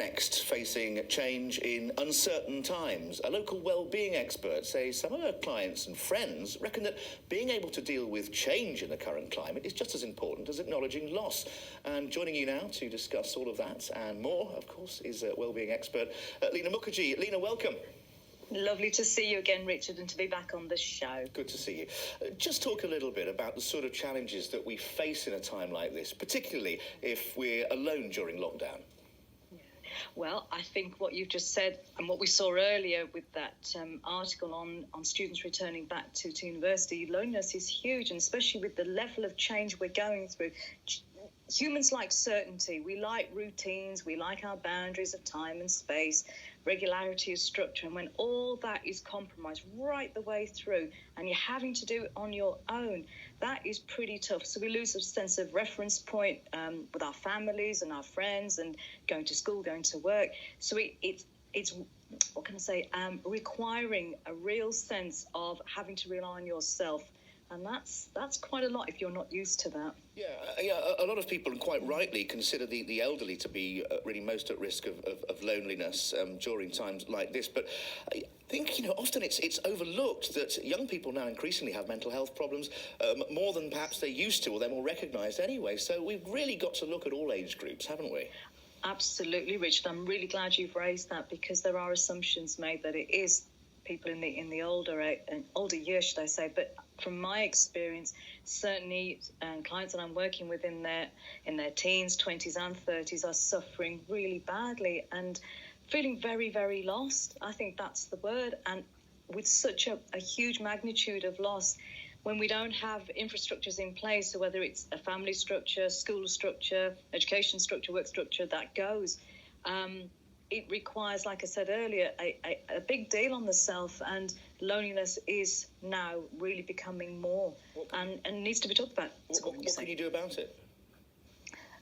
Next, facing change in uncertain times, a local wellbeing expert says some of her clients and friends reckon that being able to deal with change in the current climate is just as important as acknowledging loss. And joining you now to discuss all of that and more, of course, is wellbeing expert Lina Mukherjee. Lina, welcome. Lovely to see you again, Richard, and to be back on the show. Good to see you. Just talk a little bit about the sort of challenges that we face in a time like this, particularly if we're alone during lockdown. Well, I think what you've just said and what we saw earlier with that article on students returning back to university, loneliness is huge, and especially with the level of change we're going through. Humans like certainty. We like routines. We like our boundaries of time and space, regularity of structure. And when all that is compromised right the way through and you're having to do it on your own, that is pretty tough. So we lose a sense of reference point with our families and our friends and going to school, going to work. So it's what can I say, requiring a real sense of having to rely on yourself. And that's quite a lot if you're not used to that. Yeah, a lot of people, and quite rightly, consider the elderly to be really most at risk of loneliness during times like this. But I think, often it's overlooked that young people now increasingly have mental health problems more than perhaps they used to, or they're more recognised anyway. So we've really got to look at all age groups, haven't we? Absolutely, Richard. I'm really glad you've raised that, because there are assumptions made that it is people in the older years, should I say. But from my experience, certainly clients that I'm working with in their teens, 20s and 30s are suffering really badly and feeling very, very lost. I think that's the word. And with such a huge magnitude of loss, when we don't have infrastructures in place, so whether it's a family structure, school structure, education structure, work structure, that goes, it requires, like I said earlier, a big deal on the self, and loneliness is now really becoming more and needs to be talked about. What can you do about it?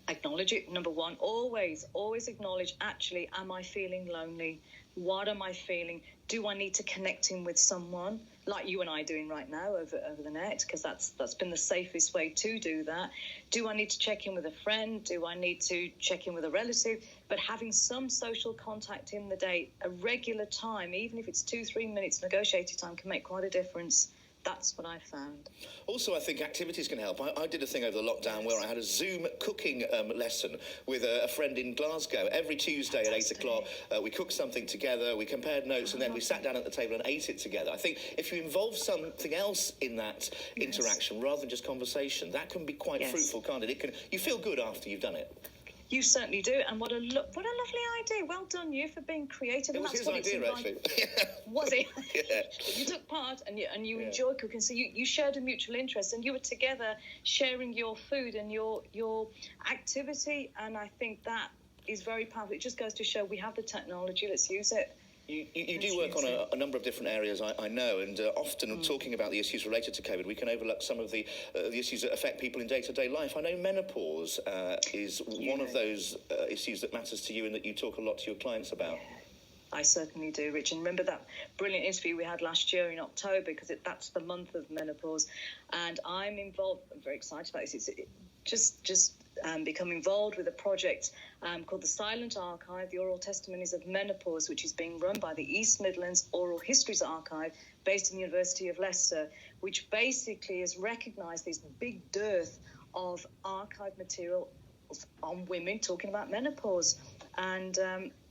Acknowledge it, number one. Always acknowledge, actually, am I feeling lonely? What am I feeling? Do I need to connect in with someone like you and I are doing right now over the net? Because that's been the safest way to do that. Do I need to check in with a friend? Do I need to check in with a relative? But having some social contact in the day, a regular time, even if it's 2-3 minutes negotiated time, can make quite a difference. That's what I found. Also, I think activities can help. I did a thing over the lockdown where I had a Zoom cooking lesson with a friend in Glasgow. Every Tuesday at 8 o'clock, we cooked something together, we compared notes, and then we sat down at the table and ate it together. I think if you involve something else in that interaction rather than just conversation, that can be quite fruitful, can't it? You feel good after you've done it. You certainly do, and what a lovely idea. Well done, you, for being creative. It was his idea, actually. Was it? Yeah. You took part, and you enjoy cooking, so you shared a mutual interest, and you were together sharing your food and your activity, and I think that is very powerful. It just goes to show we have the technology. Let's use it. You do work on a number of different areas, I know, and often talking about the issues related to COVID, we can overlook some of the issues that affect people in day-to-day life. I know menopause is one of those issues that matters to you and that you talk a lot to your clients about. Yeah. I certainly do, Rich. And remember that brilliant interview we had last year in October, because that's the month of menopause. And I'm involved, I'm very excited about this. It's just become involved with a project called the Silent Archive, the Oral Testimonies of Menopause, which is being run by the East Midlands Oral Histories Archive, based in the University of Leicester, which basically has recognised this big dearth of archive material on women talking about menopause. And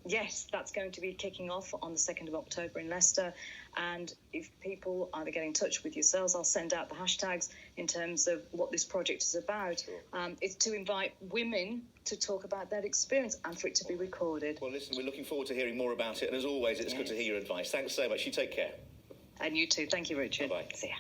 yes, that's going to be kicking off on the 2nd of October in Leicester. And if people either get in touch with yourselves, I'll send out the hashtags in terms of what this project is about. Sure. It's to invite women to talk about their experience and for it to be recorded. Well, listen, we're looking forward to hearing more about it. And as always, it's good to hear your advice. Thanks so much. You take care. And you too. Thank you, Richard. Bye-bye. See ya.